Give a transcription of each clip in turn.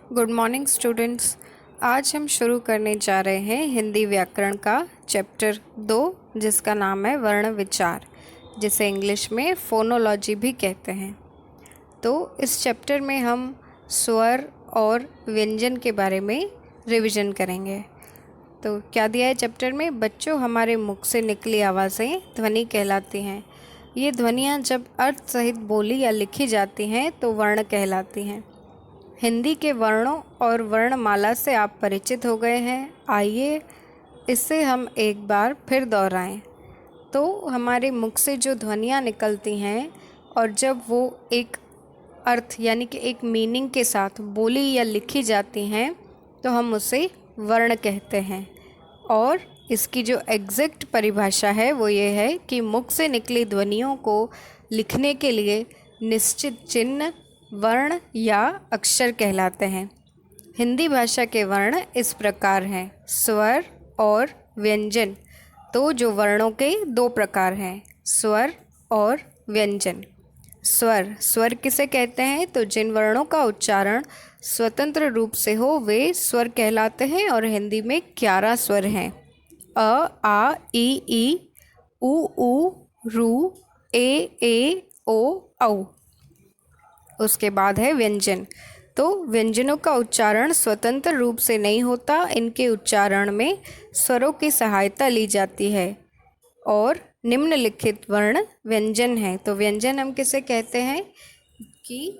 Good morning students. आज हम शुरू करने जा रहे हैं हिंदी व्याकरण का चैप्टर 2 जिसका नाम है वर्ण विचार, जिसे इंग्लिश में फोनोलॉजी भी कहते हैं। तो इस चैप्टर में हम स्वर और व्यंजन के बारे में रिवीजन करेंगे। तो क्या दिया है चैप्टर में? बच्चों, हमारे मुख से निकली आवाज़ें ध्वनि कहलाती हैं। ये ध्वनियाँ जब अर्थ सहित बोली या लिखी जाती हैं तो वर्ण कहलाती हैं। हिंदी के वर्णों और वर्णमाला से आप परिचित हो गए हैं। आइए इसे हम एक बार फिर दोहराएं। तो हमारे मुख से जो ध्वनियाँ निकलती हैं और जब वो एक अर्थ यानी कि एक मीनिंग के साथ बोली या लिखी जाती हैं तो हम उसे वर्ण कहते हैं। और इसकी जो एग्जैक्ट परिभाषा है वो ये है कि मुख से निकली ध्वनियों को लिखने के लिए निश्चित चिन्ह, वर्ण या अक्षर कहलाते हैं। हिंदी भाषा के वर्ण इस प्रकार हैं: स्वर और व्यंजन। तो जो वर्णों के दो प्रकार हैं, स्वर और व्यंजन। स्वर किसे कहते हैं? तो जिन वर्णों का उच्चारण स्वतंत्र रूप से हो वे स्वर कहलाते हैं। और हिंदी में 11 स्वर हैं: अ, आ, ई, उ, रू, ए, ओ, औ। उसके बाद है व्यंजन। तो व्यंजनों का उच्चारण स्वतंत्र रूप से नहीं होता, इनके उच्चारण में स्वरों की सहायता ली जाती है और निम्नलिखित वर्ण व्यंजन है। तो व्यंजन हम किसे कहते हैं कि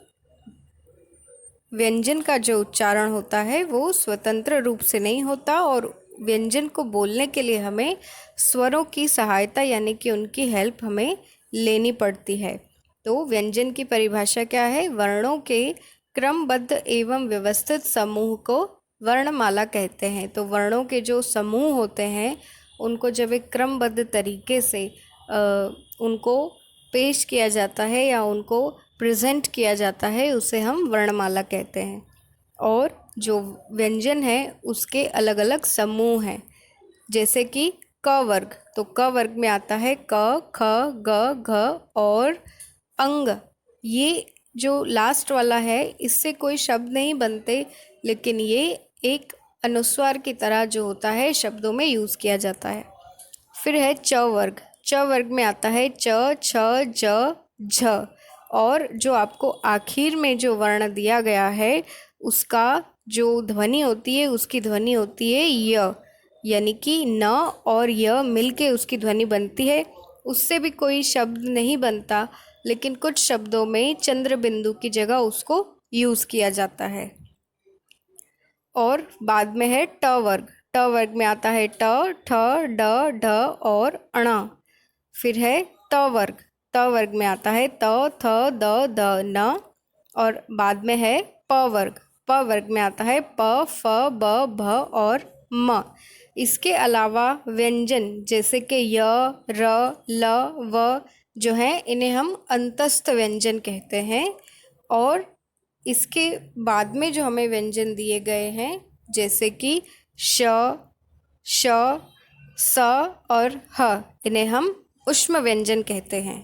व्यंजन का जो उच्चारण होता है वो स्वतंत्र रूप से नहीं होता और व्यंजन को बोलने के लिए हमें स्वरों की सहायता यानी कि उनकी हेल्प हमें लेनी पड़ती है। तो व्यंजन की परिभाषा क्या है? वर्णों के क्रमबद्ध एवं व्यवस्थित समूह को वर्णमाला कहते हैं। तो वर्णों के जो समूह होते हैं उनको जब एक क्रमबद्ध तरीके से उनको पेश किया जाता है या उनको प्रेजेंट किया जाता है उसे हम वर्णमाला कहते हैं। और जो व्यंजन है उसके अलग अलग समूह हैं, जैसे कि क वर्ग। तो क वर्ग में आता है क, ख, ग, घ और अंग। ये जो लास्ट वाला है इससे कोई शब्द नहीं बनते, लेकिन ये एक अनुस्वार की तरह जो होता है शब्दों में यूज़ किया जाता है। फिर है च वर्ग। च वर्ग में आता है च, छ, ज, झ। और जो आपको आखिर में जो वर्ण दिया गया है उसका जो ध्वनि होती है उसकी ध्वनि होती है य, यानी कि न और य मिलके उसकी ध्वनि बनती है। उससे भी कोई शब्द नहीं बनता, लेकिन कुछ शब्दों में चंद्र बिंदु की जगह उसको यूज़ किया जाता है। और बाद में है ट वर्ग। ट वर्ग में आता है ट, ठ, ड, ढ और अण। फिर है त वर्ग। त वर्ग में आता है त, थ, द, न। और बाद में है प वर्ग। प वर्ग में आता है प, फ, ब, भ और म। इसके अलावा व्यंजन जैसे कि य, र, ल, व जो हैं इन्हें हम अंतस्थ व्यंजन कहते हैं। और इसके बाद में जो हमें व्यंजन दिए गए हैं जैसे कि श, श, स और ह, इन्हें हम ऊष्म व्यंजन कहते हैं।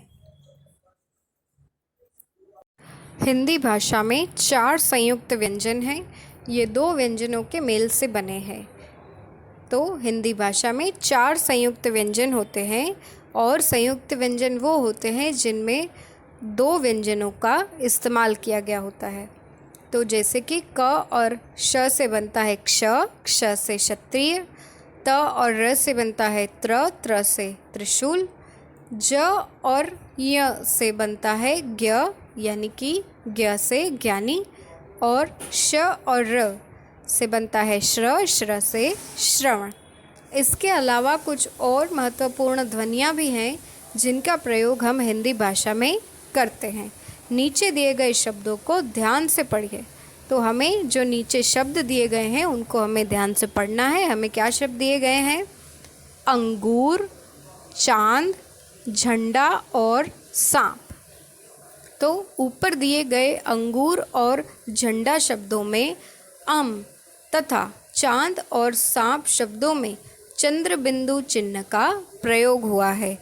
हिंदी भाषा में 4 संयुक्त व्यंजन हैं। ये 2 व्यंजनों के मेल से बने हैं। तो हिंदी भाषा में 4 संयुक्त व्यंजन होते हैं और संयुक्त व्यंजन वो होते हैं जिनमें 2 व्यंजनों का इस्तेमाल किया गया होता है। तो जैसे कि क और श से बनता है क्ष, क्ष से क्षत्रिय। त और र से बनता है त्र, त्र से त्रिशूल। ज और य से बनता है ज्ञ, यानी कि ज्ञ से ज्ञानी। और श और र से बनता है श्र, श्र से श्रवण। इसके अलावा कुछ और महत्वपूर्ण ध्वनियाँ भी हैं जिनका प्रयोग हम हिंदी भाषा में करते हैं। नीचे दिए गए शब्दों को ध्यान से पढ़िए। तो हमें जो नीचे शब्द दिए गए हैं उनको हमें ध्यान से पढ़ना है। हमें क्या शब्द दिए गए हैं? अंगूर, चांद, झंडा और सांप। तो ऊपर दिए गए अंगूर और झंडा शब्दों में अम तथा चांद और सांप शब्दों में चंद्र बिंदु चिन्ह का प्रयोग हुआ है।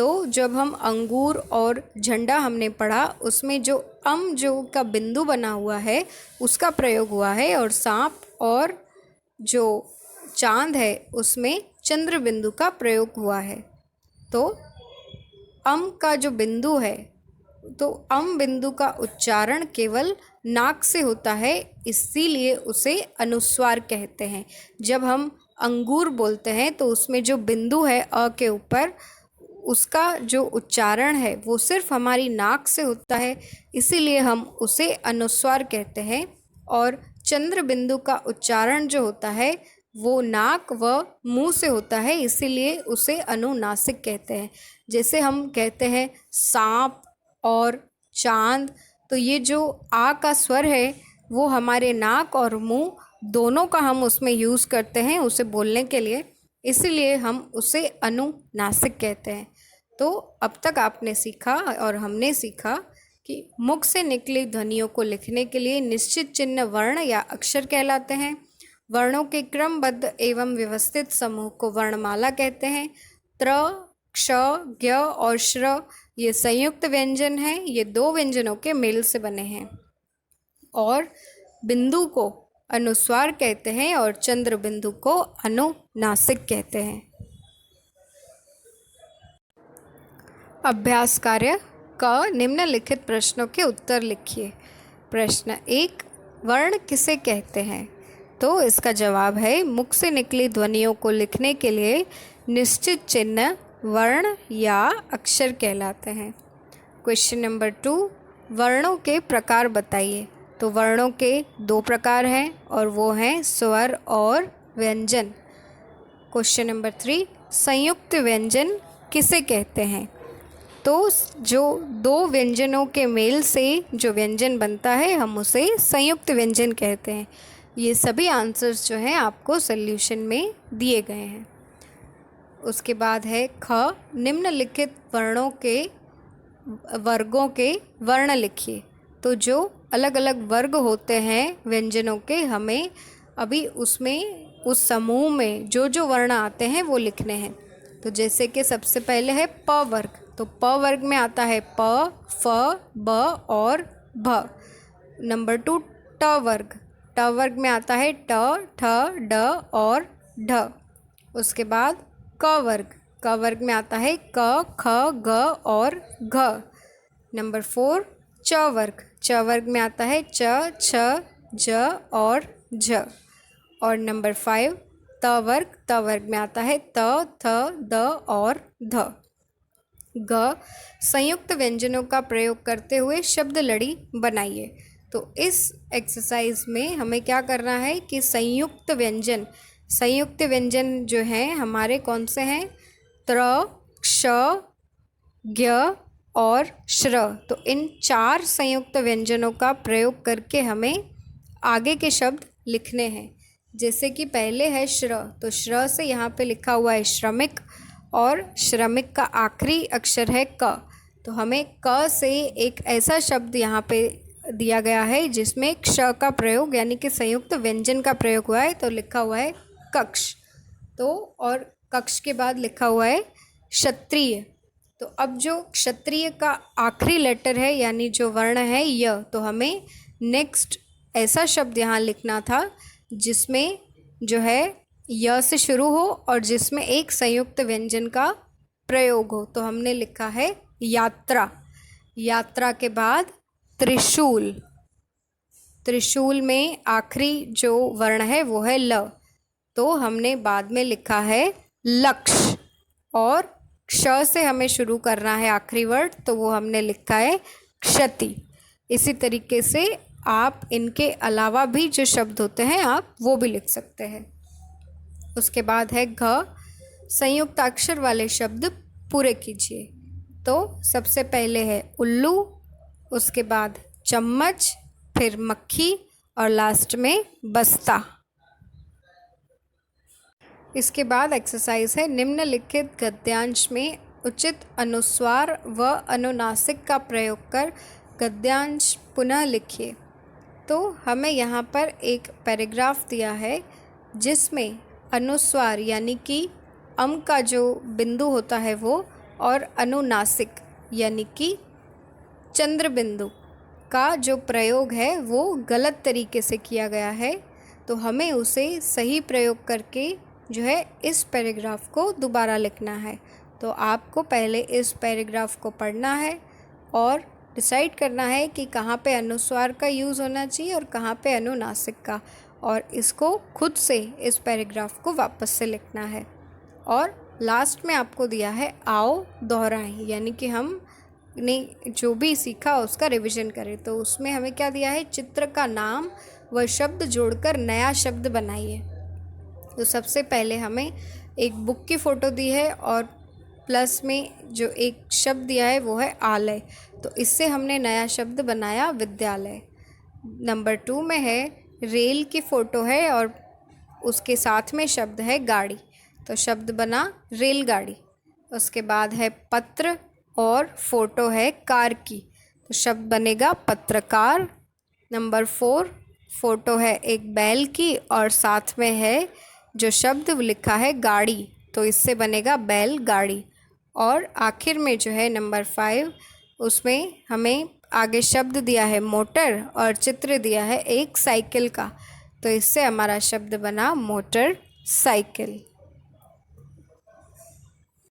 तो जब हम अंगूर और झंडा हमने पढ़ा, उसमें जो जो का बिंदु बना हुआ है उसका प्रयोग हुआ है, और सांप और जो चांद है उसमें चंद्र बिंदु का प्रयोग हुआ है। तो का जो बिंदु है, तो बिंदु का उच्चारण केवल नाक से होता है, इसीलिए उसे अनुस्वार कहते हैं। जब हम अंगूर बोलते हैं तो उसमें जो बिंदु है अ के ऊपर, उसका जो उच्चारण है वो सिर्फ हमारी नाक से होता है, इसीलिए हम उसे अनुस्वार कहते हैं। और चंद्र बिंदु का उच्चारण जो होता है वो नाक व मुंह से होता है, इसीलिए उसे अनुनासिक कहते हैं। जैसे हम कहते हैं सांप और चांद, तो ये जो आ का स्वर है वो हमारे नाक और मुंह दोनों का हम उसमें यूज़ करते हैं उसे बोलने के लिए, इसीलिए हम उसे अनुनासिक कहते हैं। तो अब तक आपने सीखा और हमने सीखा कि मुख से निकली ध्वनियों को लिखने के लिए निश्चित चिन्ह वर्ण या अक्षर कहलाते हैं। वर्णों के क्रमबद्ध एवं व्यवस्थित समूह को वर्णमाला कहते हैं। त्र, क्ष, ज्ञ और श्र ये संयुक्त व्यंजन हैं, ये दो व्यंजनों के मेल से बने हैं। और बिंदु को अनुस्वार कहते हैं और चंद्र बिंदु को अनुनासिक कहते हैं। अभ्यास कार्य क, निम्नलिखित प्रश्नों के उत्तर लिखिए। प्रश्न 1, वर्ण किसे कहते हैं? तो इसका जवाब है, मुख से निकली ध्वनियों को लिखने के लिए निश्चित चिन्ह वर्ण या अक्षर कहलाते हैं। क्वेश्चन नंबर 2, वर्णों के प्रकार बताइए। तो वर्णों के 2 प्रकार हैं और वो हैं स्वर और व्यंजन। क्वेश्चन नंबर 3, संयुक्त व्यंजन किसे कहते हैं? तो जो 2 व्यंजनों के मेल से जो व्यंजन बनता है हम उसे संयुक्त व्यंजन कहते हैं। ये सभी आंसर्स जो हैं आपको सॉल्यूशन में दिए गए हैं। उसके बाद है ख, निम्नलिखित वर्गों के वर्ण लिखिए। तो जो अलग अलग वर्ग होते हैं व्यंजनों के, हमें अभी उसमें उस समूह में जो जो वर्ण आते हैं वो लिखने हैं। तो जैसे कि सबसे पहले है प वर्ग, तो प वर्ग में आता है प, फ, ब और भ। नंबर 2, ट वर्ग, ट वर्ग में आता है ट, ठ, ड और ढ। उसके बाद क वर्ग, क वर्ग में आता है क, ख, ग और घ। नंबर 4, च वर्ग, च वर्ग में आता है च, छ, ज और झ। और नंबर 5, त वर्ग, त वर्ग में आता है त, थ, द और ध। ग, संयुक्त व्यंजनों का प्रयोग करते हुए शब्द लड़ी बनाइए। तो इस एक्सरसाइज में हमें क्या करना है कि संयुक्त व्यंजन जो हैं हमारे कौन से हैं? त्र, क्ष, ज्ञ और श्र। तो इन 4 संयुक्त व्यंजनों का प्रयोग करके हमें आगे के शब्द लिखने हैं। जैसे कि पहले है श्र, तो श्र से यहाँ पे लिखा हुआ है श्रमिक, और श्रमिक का आखिरी अक्षर है क। तो हमें क से एक ऐसा शब्द यहाँ पे दिया गया है जिसमें क्ष का प्रयोग यानी कि संयुक्त व्यंजन का प्रयोग हुआ है, तो लिखा हुआ है कक्ष। तो और कक्ष के बाद लिखा हुआ है क्षत्रिय। तो अब जो क्षत्रिय का आखिरी लेटर है यानी जो वर्ण है य, तो हमें नेक्स्ट ऐसा शब्द यहाँ लिखना था जिसमें जो है य से शुरू हो और जिसमें एक संयुक्त व्यंजन का प्रयोग हो। तो हमने लिखा है यात्रा। यात्रा के बाद त्रिशूल। त्रिशूल में आखिरी जो वर्ण है वो है ल, तो हमने बाद में लिखा है लक्ष्य। और क्ष से हमें शुरू करना है आखिरी वर्ड, तो वो हमने लिखा है क्षति। इसी तरीके से आप इनके अलावा भी जो शब्द होते हैं आप वो भी लिख सकते हैं। उसके बाद है घ, संयुक्त अक्षर वाले शब्द पूरे कीजिए। तो सबसे पहले है उल्लू, उसके बाद चम्मच, फिर मक्खी और लास्ट में बस्ता। इसके बाद एक्सरसाइज है, निम्नलिखित गद्यांश में उचित अनुस्वार व अनुनासिक का प्रयोग कर गद्यांश पुनः लिखिए। तो हमें यहाँ पर एक पैराग्राफ दिया है जिसमें अनुस्वार यानी कि का जो बिंदु होता है वो और अनुनासिक यानी कि चंद्र बिंदु का जो प्रयोग है वो गलत तरीके से किया गया है, तो हमें उसे सही प्रयोग करके जो है इस पैराग्राफ को दोबारा लिखना है। तो आपको पहले इस पैराग्राफ को पढ़ना है और डिसाइड करना है कि कहाँ पे अनुस्वार का यूज़ होना चाहिए और कहाँ पे अनुनासिक का, और इसको खुद से इस पैराग्राफ को वापस से लिखना है। और लास्ट में आपको दिया है आओ दोहराएं, यानी कि हम ने जो भी सीखा उसका रिवीजन करें। तो उसमें हमें क्या दिया है, चित्र का नाम व शब्द जोड़कर नया शब्द बनाइए। तो सबसे पहले हमें एक बुक की फ़ोटो दी है और प्लस में जो एक शब्द दिया है वो है आलय, तो इससे हमने नया शब्द बनाया विद्यालय। नंबर 2 में है रेल की फ़ोटो है और उसके साथ में शब्द है गाड़ी, तो शब्द बना रेलगाड़ी। उसके बाद है पत्र और फोटो है कार की, तो शब्द बनेगा पत्रकार। नंबर 4 फोटो है एक बैल की और साथ में है जो शब्द लिखा है गाड़ी, तो इससे बनेगा बैल गाड़ी। और आखिर में जो है नंबर 5, उसमें हमें आगे शब्द दिया है मोटर और चित्र दिया है एक साइकिल का, तो इससे हमारा शब्द बना मोटर साइकिल।